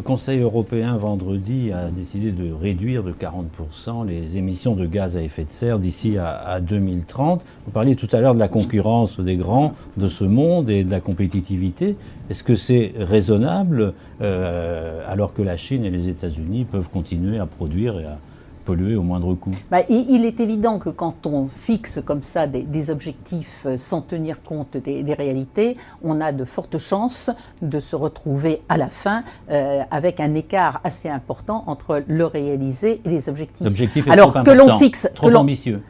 Le Conseil européen vendredi a décidé de réduire de 40% les émissions de gaz à effet de serre d'ici à 2030. Vous parliez tout à l'heure de la concurrence des grands de ce monde et de la compétitivité. Est-ce que c'est raisonnable alors que la Chine et les États-Unis peuvent continuer à produire et à polluer au moindre coût? Il est évident que quand on fixe comme ça des objectifs sans tenir compte des réalités, on a de fortes chances de se retrouver à la fin avec un écart assez important entre le réalisé et les objectifs. L'objectif est alors trop que important, l'on fixe, trop ambitieux.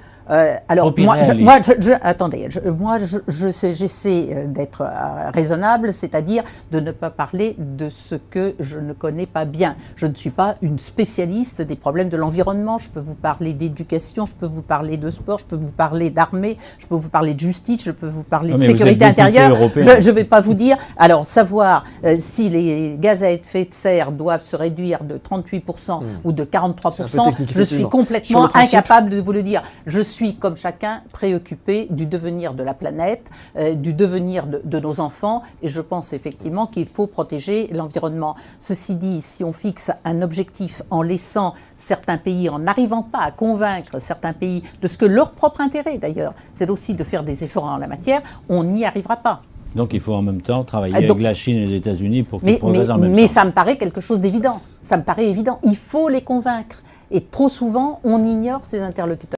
J'essaie d'être raisonnable, c'est-à-dire de ne pas parler de ce que je ne connais pas bien. Je ne suis pas une spécialiste des problèmes de l'environnement. Je peux vous parler d'éducation, je peux vous parler de sport, je peux vous parler d'armée, je peux vous parler de justice, je peux vous parler de sécurité intérieure. Je ne vais pas vous dire, alors savoir si les gaz à effet de serre doivent se réduire de 38% ou de 43%, je suis complètement incapable de vous le dire. Je suis, comme chacun, préoccupé du devenir de la planète, du devenir de nos enfants, et je pense effectivement qu'il faut protéger l'environnement. Ceci dit, si on fixe un objectif en laissant certains pays, en n'arrivant pas à convaincre certains pays de ce que leur propre intérêt, d'ailleurs, c'est aussi de faire des efforts en la matière, on n'y arrivera pas. Donc il faut en même temps travailler avec la Chine et les États-Unis pour qu'ils progressent en même temps. Mais ça me paraît quelque chose d'évident. Ça me paraît évident. Il faut les convaincre. Et trop souvent, on ignore ces interlocuteurs.